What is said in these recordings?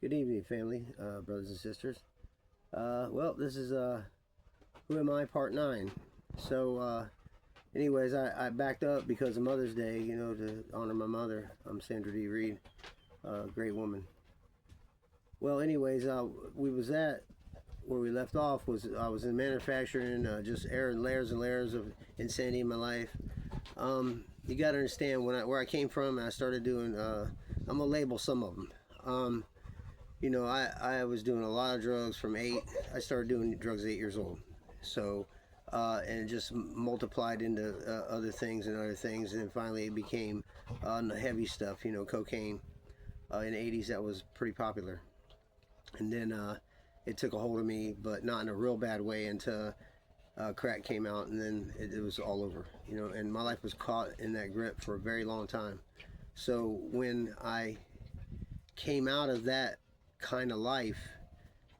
Good evening, family, brothers and sisters. Well, this is Who Am I, Part 9. So, anyways, I backed up because of Mother's Day, to honor my mother. I'm Sandra D. Reed, great woman. Well, anyways, we was at where we left off was I was in manufacturing, just airing layers and layers of insanity in my life. You got to understand where I came from. And I started doing. I'm gonna label some of them. I was doing a lot of drugs from 8. I started doing drugs at 8 years old. So, and it just multiplied into other things and other things. And then finally it became the heavy stuff, cocaine. In the 80s, that was pretty popular. And then it took a hold of me, but not in a real bad way until crack came out. And then it was all over, and my life was caught in that grip for a very long time. So when I came out of that kind of life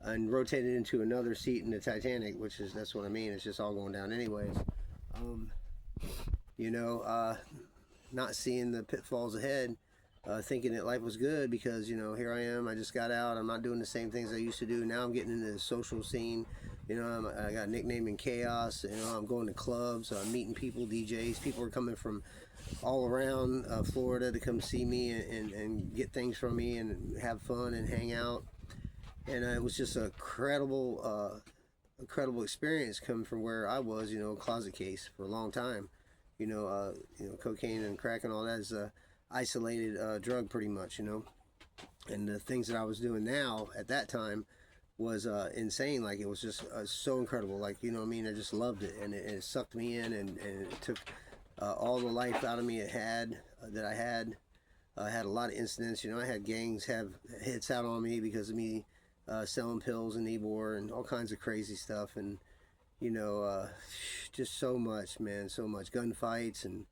and rotated into another seat in the Titanic, that's what I mean. It's just all going down anyways. Um, you know, not seeing the pitfalls ahead, thinking that life was good because, here I am. I just got out. I'm not doing the same things I used to do. Now I'm getting into the social scene. I got a nickname in Chaos. I'm going to clubs, meeting people, DJs. People are coming from all around Florida to come see me and get things from me and have fun and hang out. And it was just a incredible experience coming from where I was, closet case for a long time. Cocaine and crack and all that is a isolated drug pretty much, And the things that I was doing now at that time was insane. Like, it was just so incredible. Like, I just loved it, and it sucked me in, and it took all the life out of me that I had. I had a lot of incidents. I had gangs have hits out on me because of me selling pills and Ebor and all kinds of crazy stuff. And, just so much, man, so much. Gunfights and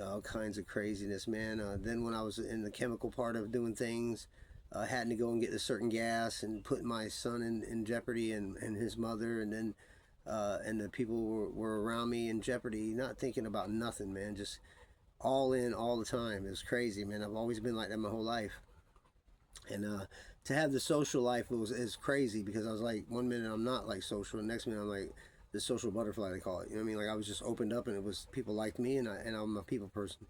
all kinds of craziness, man. Then when I was in the chemical part of doing things, had to go and get a certain gas and put my son in jeopardy and his mother, and then and the people were around me in jeopardy, not thinking about nothing, man, just all in all the time. It was crazy, man. I've always been like that my whole life. And to have the social life is crazy because I was like, one minute I'm not like social, and next minute I'm like the social butterfly, they call it. You know what I mean? Like, I was just opened up, and it was people liked me, and I'm a people person.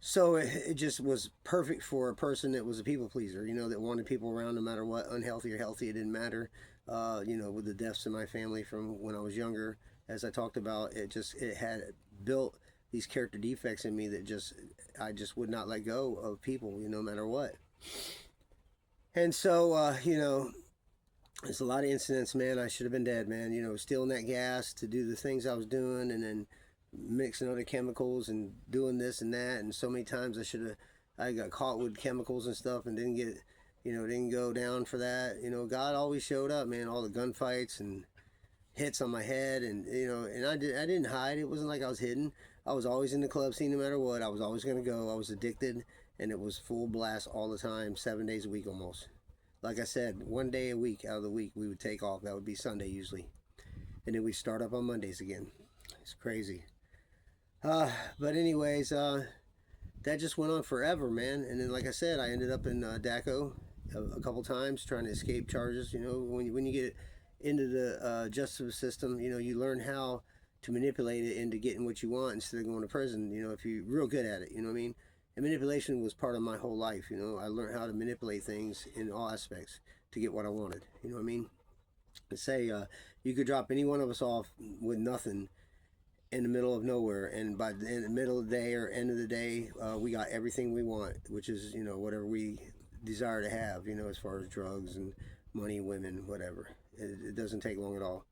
So it just was perfect for a person that was a people pleaser, that wanted people around no matter what, unhealthy or healthy, it didn't matter. With the deaths in my family from when I was younger, as I talked about, it had built these character defects in me that I just would not let go of people, no matter what. And so, there's a lot of incidents, man. I should have been dead, man. Stealing that gas to do the things I was doing, and then mixing other chemicals and doing this and that. And so many times I got caught with chemicals and stuff and didn't go down for that. God always showed up, man. All the gunfights and hits on my head, and I didn't hide. It wasn't like I was hidden. I was always in the club scene no matter what. I was always going to go. I was addicted, and it was full blast all the time, 7 days a week almost. Like I said, 1 day a week out of the week we would take off. That would be Sunday usually, and then we start up on Mondays again. It's crazy. But anyways, that just went on forever, man. And then, like I said, I ended up in DACO a couple times trying to escape charges. When you get into the justice system, you learn how to manipulate it into getting what you want instead of going to prison. If you're real good at it, you know what I mean. And manipulation was part of my whole life. I learned how to manipulate things in all aspects to get what I wanted. You know what I mean. To say you could drop any one of us off with nothing in the middle of nowhere, and by the middle of the day or end of the day, we got everything we want, which is whatever we desire to have, as far as drugs and money, women, whatever. It doesn't take long at all.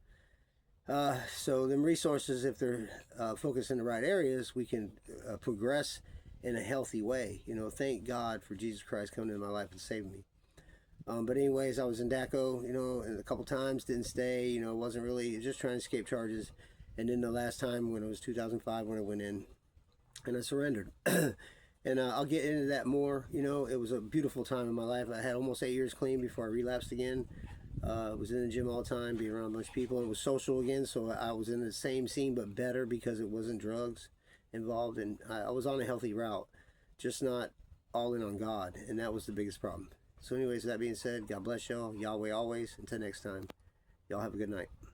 So them resources, if they're focused in the right areas, we can progress in a healthy way. Thank God for Jesus Christ coming into my life and saving me. But anyways, I was in DACO, and a couple times, didn't stay, wasn't really, just trying to escape charges. And then the last time, when it was 2005, when I went in and I surrendered. And I'll get into that more. It was a beautiful time in my life. I had almost 8 years clean before I relapsed again. Was in the gym all the time, being around a bunch of people. It was social again, so I was in the same scene, but better because it wasn't drugs involved. And I was on a healthy route, just not all in on God. And that was the biggest problem. So anyways, that being said, God bless y'all. Yahweh always. Until next time, y'all have a good night.